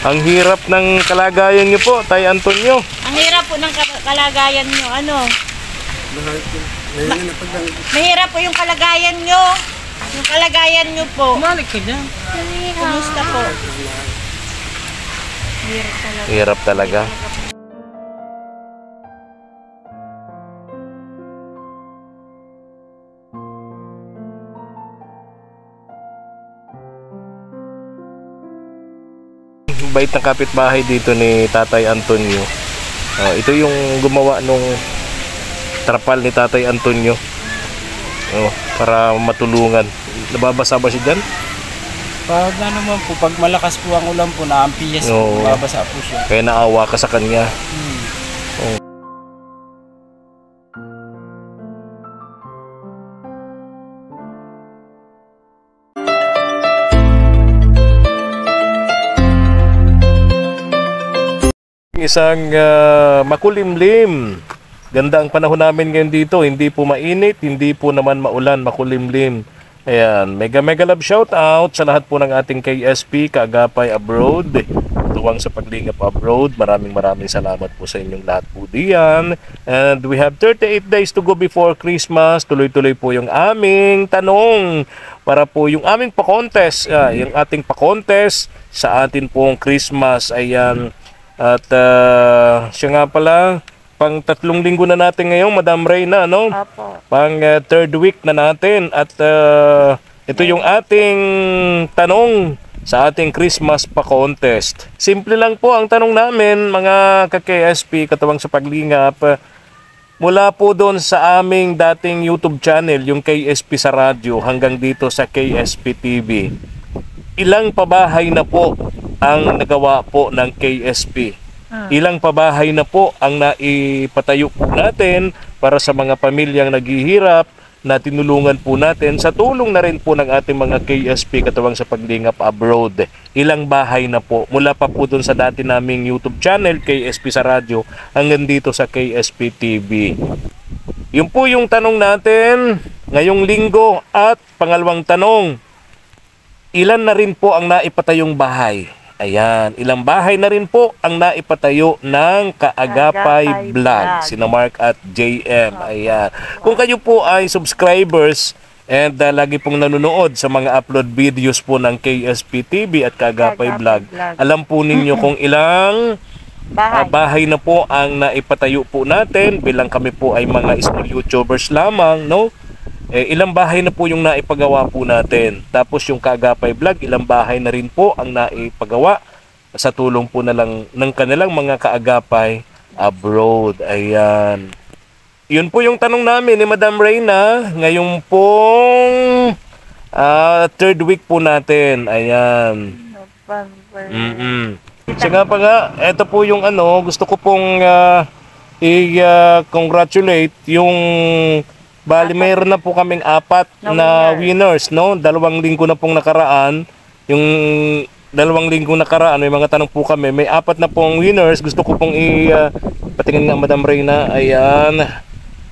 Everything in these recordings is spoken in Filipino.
Ang hirap ng kalagayan niyo po, Tay Antonio. Ang hirap po ng kalagayan nyo. Ano? Mahirap po yung kalagayan nyo. Yung kalagayan nyo po. Malik ka dyan. Kumusta po? Hirap talaga. Hirap talaga. Bait ng kapitbahay dito ni Tatay Antonio. Ito yung gumawa nung trapal ni Tatay Antonio. Para matulungan. Nababasa ba siya dyan? Pag ano naman po, pag malakas po ang ulan po, naampiyas po, babasa po siya. Kaya naawa ka sa kanya. Isang makulimlim. Ganda ang panahon namin ngayon dito. Hindi po mainit, hindi po naman maulan, makulimlim. Ayan, mega love shout out sa lahat po ng ating KSP, Kaagapay Abroad. Tuwang sa paglingap abroad. Maraming salamat po sa inyong lahat po diyan. And we have 38 days to go before Christmas. Tuloy-tuloy po yung aming tanong para po yung aming pa-contest. Yung ating pa-contest sa atin pong Christmas. Ayan. At siya nga pala, pang 3 linggo na natin ngayon, Madam Reyna, no? Opo. Pang 3rd week na natin. At ito yung ating tanong sa ating Christmas pa-contest. Simple lang po ang tanong namin, mga ka-KSP, Katuwang sa Paglingap. Mula po doon sa aming dating YouTube channel, yung KSP sa radyo, hanggang dito sa KSP TV. Ilang pabahay na po ang nagawa po ng KSP? Ilang pabahay na po ang naipatayo po natin para sa mga pamilyang naghihirap na tinulungan po natin sa tulong na rin po ng ating mga KSP Katuwang sa Paglingap Abroad. Ilang bahay na po mula pa po dun sa dati naming YouTube channel KSP sa radyo hanggang dito sa KSP TV. Yun po yung tanong natin ngayong linggo. At pangalawang tanong, ilan na rin po ang naipatayong bahay? Ayan, ilang bahay na rin po ang naipatayo ng Kaagapay Vlog, sina Mark at JM. Ayan. Kung kayo po ay subscribers and lagi pong nanonood sa mga upload videos po ng KSP TV at Kaagapay Vlog, alam po ninyo kung ilang bahay na po ang naipatayo po natin bilang kami po ay mga small YouTubers lamang, no? Ilang bahay na po yung naipagawa po natin. Tapos yung Kaagapay Vlog, ilang bahay na rin po ang naipagawa sa tulong po na lang ng kanilang mga kaagapay abroad. Ayan. Yun po yung tanong namin ni Madam Reyna ngayong pong 3rd week po natin. Ayan. Siya nga pa nga, ito po yung gusto ko pong i-congratulate yung bali, mayroon na po kaming 4 na winners, no? 2 linggo na pong nakaraan. Yung 2 linggo nakaraan, may mga tanong po kami. May 4 na pong winners. Gusto ko pong patingin nga, Madam Reyna. Ayan.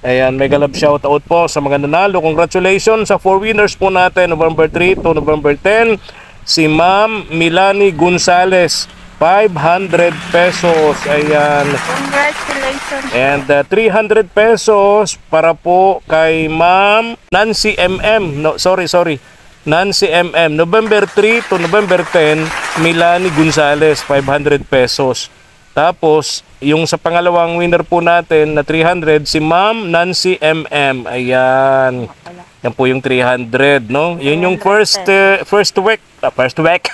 Ayan, mega love shout out po sa mga nanalo. Congratulations sa 4 winners po natin, November 3 to November 10. Si Ma'am Milani Gonzales, 500 pesos. Ayan. Congratulations. And 300 pesos para po kay Ma'am Nancy MM. No, sorry. Nancy MM. November 3 to November 10, Milani Gonzales, 500 pesos. Tapos, yung sa pangalawang winner po natin na 300, si Ma'am Nancy MM. Ayan. Yan po yung 300, no? Yun yung first week. First week. First week.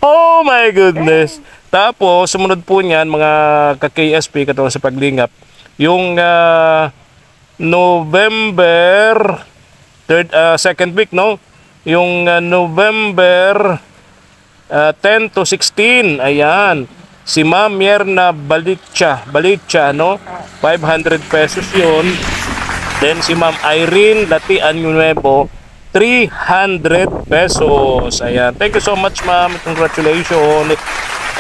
Oh my goodness. Tapos, sumunod po niyan, mga ka-KSP, Katuwang sa Paglingap, yung November 2nd week, no? Yung November 10 to 16, ayan. Si Ma'am Mierna Balitcha, no? 500 pesos yun. Then si Ma'am Irene Latian Nuevo, 300 pesos. Ayan. Thank you so much, Ma'am. Congratulations.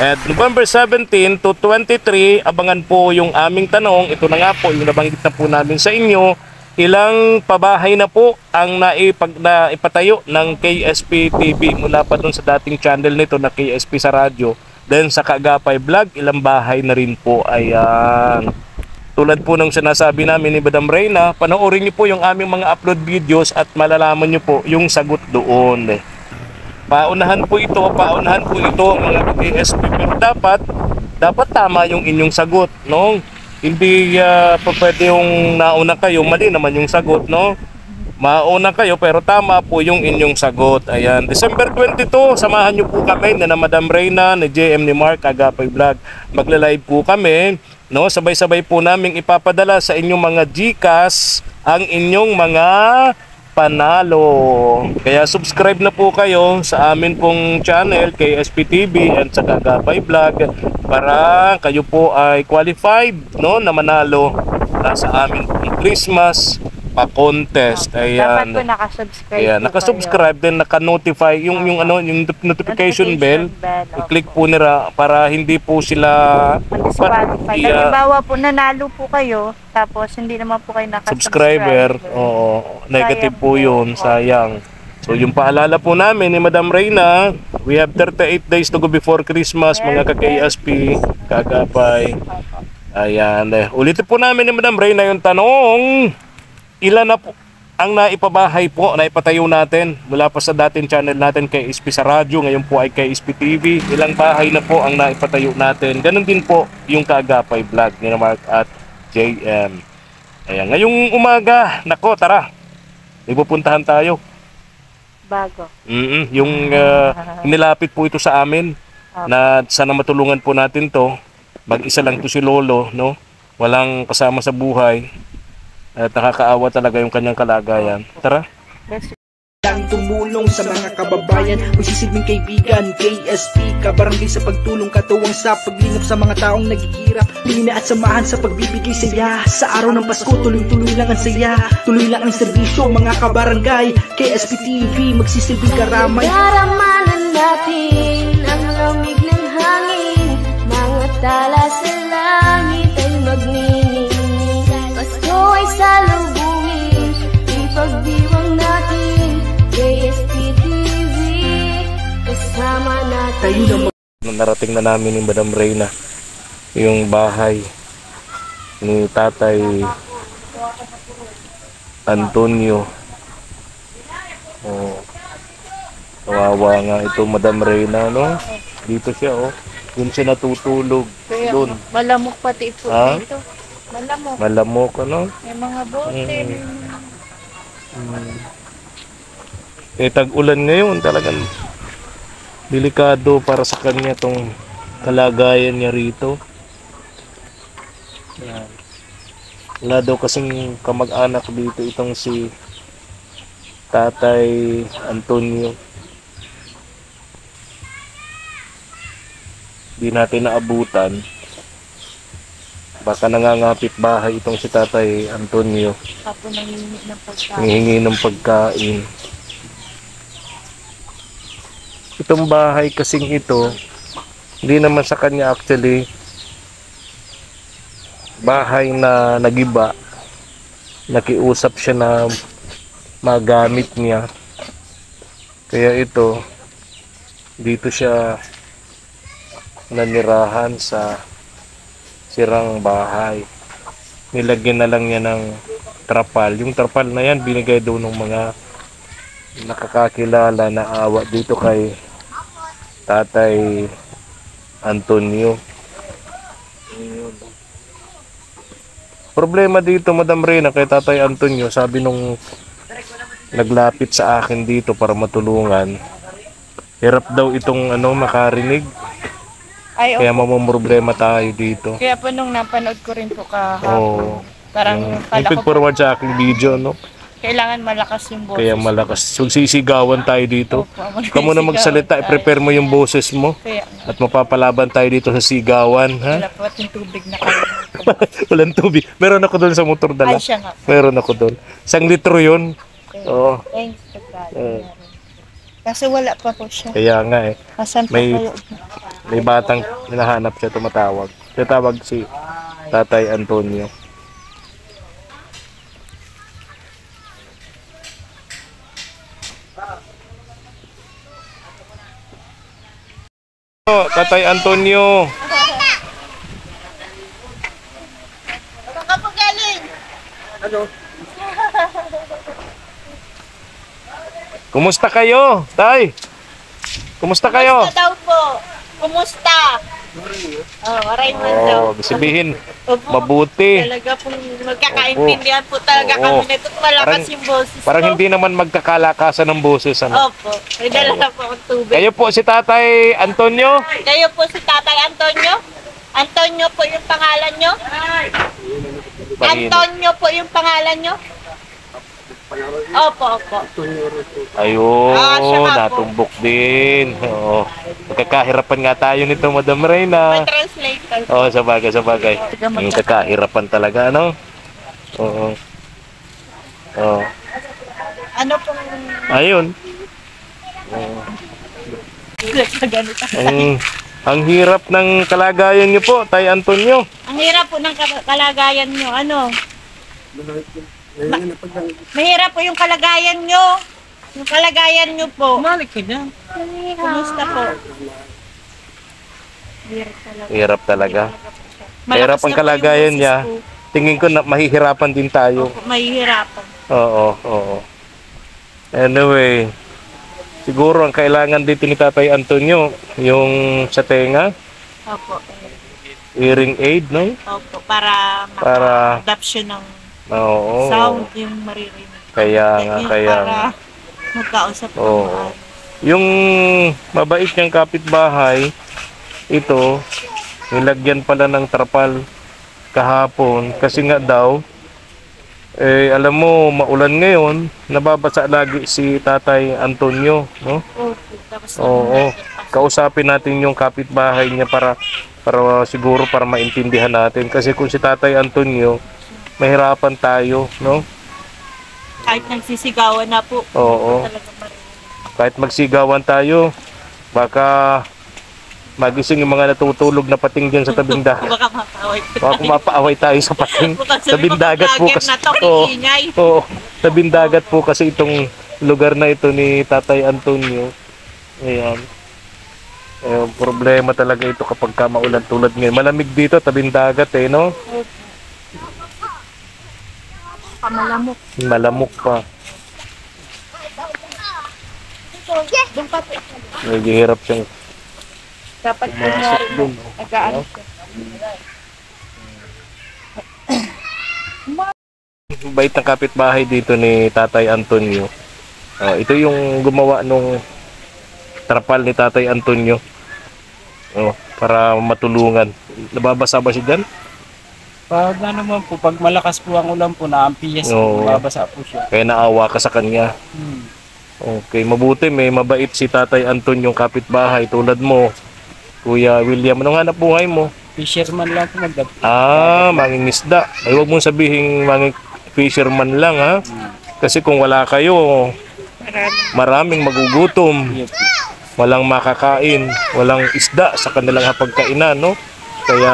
At November 17 to 23, abangan po yung aming tanong. Ito na nga po, yung nabanggit na po namin sa inyo. ilang pabahay na po ang naipatayo ng KSP TV mula pa dun sa dating channel nito na KSP sa radyo. Then sa Kaagapay Vlog, ilang bahay na rin po. Ayan. Tulad po ng sinasabi namin ni Madam Reyna, panoorin niyo po yung aming mga upload videos at malalaman niyo po yung sagot doon. Paunahan po ito mga KSP, pero dapat tama yung inyong sagot, no? Hindi pa pwede yung nauna kayo, mali naman yung sagot, no? Mauna kayo pero tama po yung inyong sagot. Ayan, December 22, samahan niyo po kami na Madam Reyna, ni JM, ni Mark, Kaagapay Vlog. Magla-live po kami, no? Sabay-sabay po naming ipapadala sa inyong mga GCash ang inyong mga panalo. Kaya subscribe na po kayo sa amin pong channel KSP TV at sa Kaagapay Vlog para kayo po ay qualified, no, na manalo sa amin pong Christmas pa-contest. Ayan. Dapat po nakasubscribe. Ayan, nakasubscribe din, naka-notify yung notification bell. I-click po nila para hindi po sila Halimbawa po nanalo po kayo tapos hindi naman po kayo subscriber. Oo, negative po yun, sayang. So yung paalala po namin ni Madam Reyna, we have 38 days to go before Christmas, mga ka-KSP, Kaagapay. Ayan, ulitin po namin ni Madam Reyna yung tanong. Ilan na po ang naipabahay po, naipatayo natin mula pa sa dating channel natin kay KSP sa radyo, ngayon po ay KSP TV. Ilang bahay na po ang naipatayo natin. Ganun din po yung Kaagapay Vlog ni Mark at JM. Ayan, ngayong umaga, nako, tara. May pupuntahan tayo. Bago. Yung nilapit po ito sa amin na sana matulungan po natin to. Mag-isa lang to si Lolo, no? Walang kasama sa buhay. At nakakaawa talaga yung kanyang kalagayan. Tara. Lang tumulong sa mga kababayan, magsisilbing kaibigan, KSP, kabarangay sa pagtulong, katuwang sa paglinap sa mga taong naghihirap, lina at samahan sa pagbibigay saya. Sa araw ng Pasko, tuloy-tuloy lang ang saya, tuloy lang ang serbisyo, mga kabarangay, KSP TV, magsisilbing karamay. Daramanan natin ang lamig ng hangin, mga tala sa langit ay magniningning. Pasko ay salubungin, ipagdiwang natin, KSP TV, kasama natin. Narating na namin ni Madam Reyna yung bahay ni Tatay Antonio. Oh, kawawa nga ito, Madam Reyna, no? Dito siya, oh. Doon siya natutulog. Doon. Malamok pati po dito. Malamok. Malamok, ano? May mga bote. Tag-ulan ngayon, talagang delikado para sa kanya tong kalagayan niya rito. Yan. Wala daw kasing kamag-anak dito itong si Tatay Antonio. Di natin naabutan. Baka nangangapit bahay itong si Tatay Antonio. Apo nangihingi ng pagkain. Nangihingi ng pagkain. Itong bahay kasing ito, hindi naman sa kanya actually bahay na nagiba. Nakiusap siya na magamit niya. Kaya ito, dito siya nanirahan sa sirang bahay. Nilagyan na lang niya ng trapal. Yung trapal na yan, binigay daw ng mga nakakakilala na awa dito kay Tatay Antonio. Problema dito, Madam Reyna, kay Tatay Antonio, sabi nung naglapit sa akin dito para matulungan, hirap daw itong makarinig. Ay, Kaya mamumroblema tayo dito. Kaya po nung napanood ko rin po kahapon, parang kala ko po, forward sa aking video, no? kailangan malakas yung boses. Kaya malakas. Sisigawan tayo dito. Opo, Ikaw muna magsalita, i-prepare mo yung boses mo. Kaya, At mapapalaban tayo dito sa sigawan, ha? wala po ating tubig na kayo. Walang tubig. Meron ako doon sa motor dala. Ay, siya nga. Meron ako doon. 1 litro yun. Oo. Thanks to God. Kasi wala pa po siya. Kaya nga eh. Asan pa May- kayo? May batang hinahanap siya, tumatawag. Tatawag si Tatay Antonio. Tatay Antonio. Saan ka po galing? Kumusta kayo, Tay? Kumusta kayo? Kumusta daw po? Kumusta? Maray man daw. Sabihin, Opo. mabuti. Talaga pong magkakaintindihan po talaga Oo. kami nito. Malakas yung boses Parang ko. hindi naman magkakalakasan ng boses, ano? Opo. May dala na po akong tubig. Kayo po si Tatay Antonio? Kayo po si Tatay Antonio? Antonio po yung pangalan nyo? Antonio po yung pangalan nyo? Opo, opo. Ayun, Siya nga po. natumbok din. Oo. Magkakahirapan nga tayo nito, Madam May Reyna. translator. Oo, sabagay. Magkakahirapan talaga, ano? Oo. Oo. Ano pong... Ayun. Ganito. Ang hirap ng kalagayan niyo po, Tay Antonio. Ang hirap po ng kalagayan nyo. Ano? Mahirap po yung kalagayan nyo. Yung kalagayan nyo po. Malik ka dyan. Kumusta po? Hirap talaga. Malakas Hirap ang na po yung kalagayan boses niya. ko. Tingin ko na mahihirapan din tayo. Opo, mahihirapan. Oo. Anyway, siguro ang kailangan dito ni Tatay Antonio, yung sa tenga, Opo. hearing aid, no? Opo. Para Para- maka-adapt siya ng Oo. sound yung maririnig. Kaya nga, Yung kaya para nga. magkausap ng Oo. maayos. Yung mabait niyang kapitbahay, ito, nilagyan pala ng trapal kahapon kasi nga daw, alam mo, maulan ngayon, nababasa lagi si Tatay Antonio, no? Opo. Tapos Oo. Kausapin natin yung kapitbahay niya para siguro para maintindihan natin kasi kung si Tatay Antonio, mahirapan tayo, no? kahit nagsisigawan na po. Oo. Talaga maririnig. Kahit magsigawan tayo, baka magising yung mga natutulog na pating dyan sa tabing dagat. Baka makaaway po Baka kumapaaway tayo sa pating. Baka sabi Tabing mo, dagat po vlogger kasi. na to, Oo. iingay. Oo. Tabing dagat po kasi itong lugar na ito ni Tatay Antonio. Ayan. Problema talaga ito kapag ka maulan tulad ngayon. Malamig dito, tabing dagat no? Kamalamok. Malamok pa. Doon pa po. Medyo hirap siyang Dapat kunyari mo. Nag-aano siya. bait ng kapitbahay dito ni Tatay Antonio. Ito yung gumawa nung trapal ni Tatay Antonio. Para matulungan. Nababasa ba siya dyan? Pag naman po, pag malakas po ang ulan po, naampiyas Oo. po, babasa po siya. Kaya naawa ka sa kanya. Okay, mabuti may mabait si Tatay Antonio yung kapitbahay tulad mo. Kuya William, anong hanap buhay mo? Fisherman lang po magdap. Mangingisda. Ay, huwag mong sabihin fisherman lang ha. Kasi kung wala kayo, maraming magugutom. Iya po. Walang makakain, walang isda sa kanilang hapagkainan, no? Kaya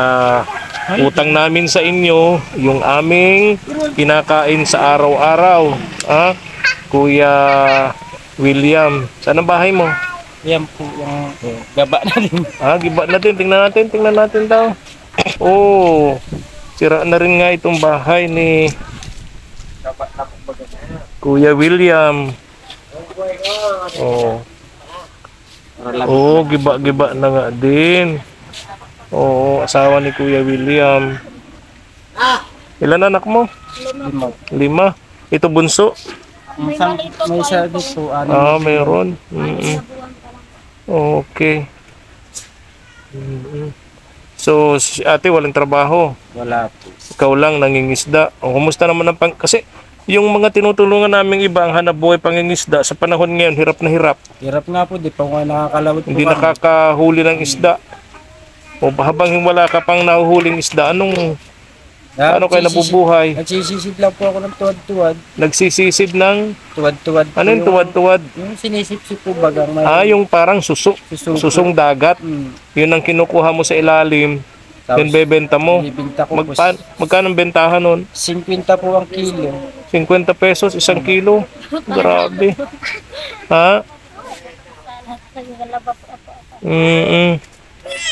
utang namin sa inyo yung aming kinakain sa araw-araw. Kuya William, saan ang bahay mo? Yan po yung gaba na din. Giba natin, tingnan natin daw. Sira na rin nga itong bahay ni Kuya William. Giba na nga din. Asawa ni Kuya William. Ilan anak mo? 5. Ito bunso? May isa dito, ano. Meron. Okay. So, si ate walang trabaho. Wala po. Ikaw lang nangingisda. Kumusta naman ang kasi yung mga tinutulungan naming iba ang hanap buhay pangingisda sa panahon ngayon hirap na hirap. Hirap nga po, di pa nga nakakalawit po Hindi kami. nakakahuli ng isda. Habang wala ka pang nahuhuling isda, ano kayo nabubuhay? Nagsisisid lang po ako ng tuwad-tuwad. Nagsisisid ng Tuwad-tuwad po ano yung tuwad-tuwad? Yung sinisip-sip po bagang may... Yung parang susong dagat. Yun ang kinukuha mo sa ilalim. Yun bebenta mo. Bibinta ko po. Magkano ang bentahan nun? 50 po ang kilo. 50 pesos, 1 kilo. Grabe.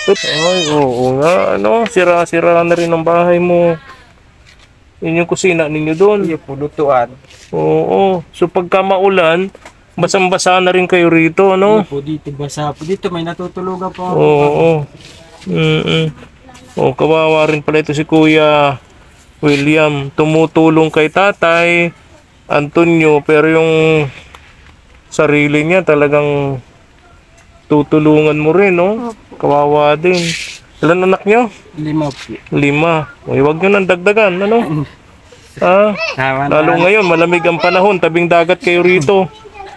Ay, oo nga. Ano, sira-sira na rin ang bahay mo. Yun yung kusina ninyo doon. Iyo po, lutuan. Oo. So pagka maulan, basang-basa na rin kayo rito, Iyo no? po, dito basa po. Dito may natutulugan po. Oo. Oh, kawawa rin pala ito si Kuya William. Tumutulong kay Tatay Antonio, pero yung sarili niya talagang tutulungan mo rin, no? Kawawa din. Ilan anak niyo? 5 po. 5. Uy, wag nyo nang dagdagan, ano? Ha? Tama Lalo ngayon, malamig ang panahon, tabing dagat kayo rito.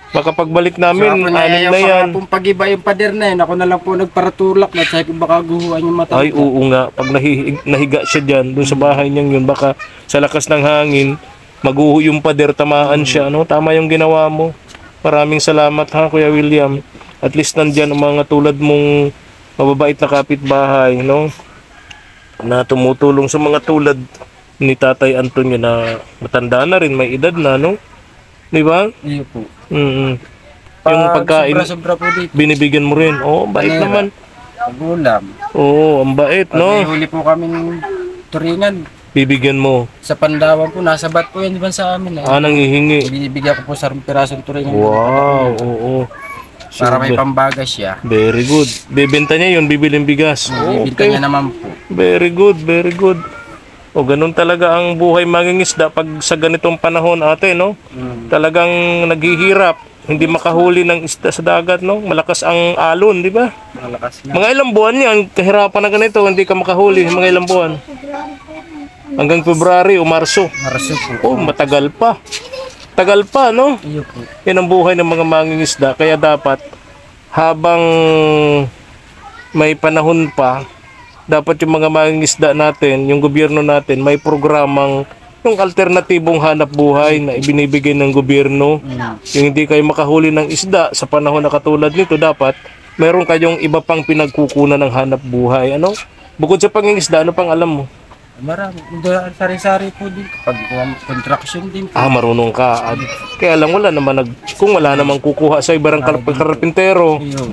Baka pagbalik namin, anim na yan. Kung pag-iba yung pader na yun, ako na lang po nagparatulak na sabi ko baka guhuan yung mata. Ay, oo nga. Pag nahiga siya dyan, dun sa bahay niyang yun, baka sa lakas ng hangin, maguho yung pader, tamaan siya, ano? Tama yung ginawa mo. Maraming salamat ha, Kuya William. At least nandyan ang mga tulad mong mababait na kapitbahay, no? Na tumutulong sa mga tulad ni Tatay Antonio na matanda na rin, may edad na, no? Di ba? Iyo po. Yung pagkain, Sobra-sobra po dito. binibigyan mo rin. Oo, bait Panera. naman. Pag-ulam. Oo, ang bait, Pag may no? huli po kaming turingan, Bibigyan mo. sa Pandawan po, nasa bat po yan, di ba sa amin? Ah, nangihingi. Ibibigyan ko po sa pirasong turingan. Wow, oo. Para may Super. pambagas siya. Very good. Bebenta niya yun, bibiling bigas. Bibigyan Okay. niya naman po. Very good, very good. O ganun talaga ang buhay mangingisda pag sa ganitong panahon, ate, no? Talagang naghihirap, hindi makahuli ng isda sa dagat, no? Malakas ang alon, di ba? Malakas na. Mga ilang buwan yan, kahirapan na ganito, hindi ka makahuli, mga ilang buwan. Hanggang February o Marso. Maraso po. Oh, matagal pa. Tagal pa, no? Iyo po. Yan ang buhay ng mga mangingisda. Kaya dapat, habang may panahon pa, dapat yung mga mangingisda natin, yung gobyerno natin, may programang yung alternatibong hanap buhay na ibinibigay ng gobyerno. Yung hindi kayo makahuli ng isda sa panahon na katulad nito, dapat meron kayong iba pang pinagkukunan ng hanap buhay. Ano? Bukod sa pangingisda, ano pang alam mo? Marami. Sari-sari po din. Pag construction din po. Ah, marunong ka. Kaya lang wala naman kung wala namang kukuha sa ibarang karpintero, Iyo.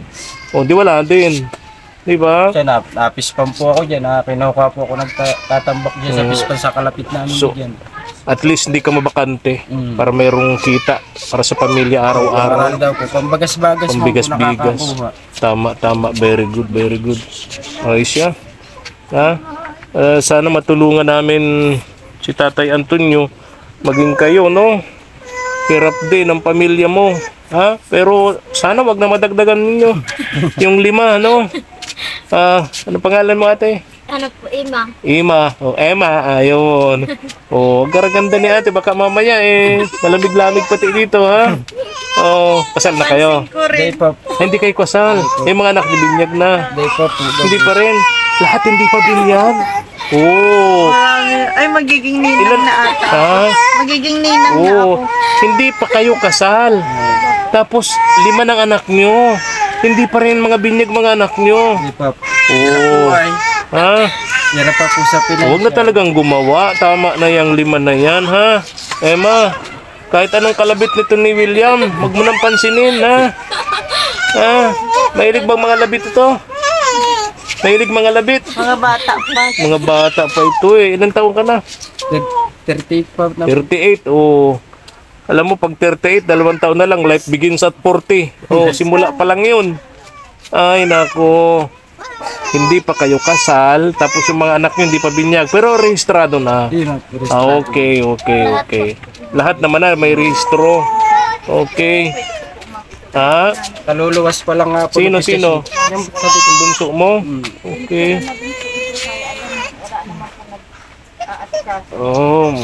o di wala din. Di ba? Kaya napispam po ako dyan. Kinuha po ako nagtatambak dyan sa pispan sa kalapit namin So, dyan. At least hindi ka mabakante para mayroong kita para sa pamilya araw-araw. Parang daw po. Pambagas-bagas mo po Pambigas-bigas. nakakakuha. Tama, tama. Very good, very good. Ayos siya. Ha? Sana matulungan namin si Tatay Antonio, maging kayo, no? Hirap din ang pamilya mo, ha? Pero sana wag na madagdagan ninyo yung 5, no? Ano pangalan mo, ate? Ano po, Ima? Ima. O, Emma. Ayun. O, garaganda ni ate. Baka mamaya malamig-lamig pati dito, ha? O, kasal na kayo. Ko rin. Day pa. Hindi kayo kasal. Yung mga anak ni binyag na. Day pa po. Hindi pa rin. Lahat hindi pa binyag. Oo. Ay, magiging ninang na ata. Ha? Magiging ninang na ako. Oo. Hindi pa kayo kasal. Tapos, 5 ng anak nyo. Hindi pa rin mga binyag mga anak nyo. Day pa po. Oo. Ay, Ha? yara pa po sa Pinas. Huwag na talagang gumawa. Tama na yung 5 na yan, ha? Emma, kahit anong kalabit nito ni William, huwag mo nang pansinin, ha? Ha? Mahilig bang mga labit ito? Mahilig mga labit? Mga bata pa. Mga bata pa ito eh. Ilang taon ka na? 38 pa na. 38. Oh. Alam mo, pag 38, 2 taon na lang, life begins at 40. Oh, simula pa lang yun. Ay, nako. Hindi pa kayo kasal, tapos yung mga anak nyo hindi pa binyag, pero rehistrado na. Hindi na. Okay. Lahat naman na may rehistro. Okay. Ha? Kaluluwas pa lang nga po. Sino? Yung sa dito. Yung bunso mo? Okay. Oh.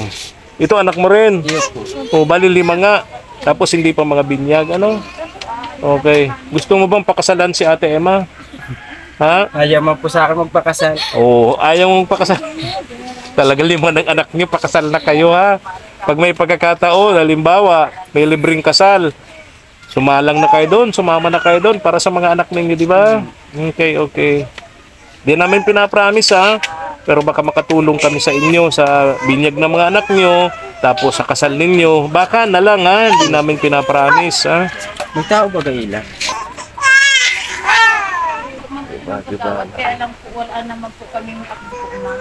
Ito anak mo rin. Iyo po. O, bali 5 nga. Tapos hindi pa mga binyag, ano? Okay. Gusto mo bang pakasalan si Ate Emma? Ha? Ayaw man po sa akin magpakasal. Oo, ayaw mong pakasal. Talaga 5 ng anak niyo, pakasal na kayo, ha? Pag may pagkakataon, halimbawa, may libreng kasal, sumalang na kayo doon, sumama na kayo doon para sa mga anak ninyo, di ba? Okay. Di namin pinapromise, ha? Pero baka makatulong kami sa inyo sa binyag ng mga anak nyo, tapos sa kasal ninyo. Baka na lang, ha? Hindi namin pinapromise, ha? Magtao ba gaila? Diba? Kaya lang po, wala naman po kami makapagpuma.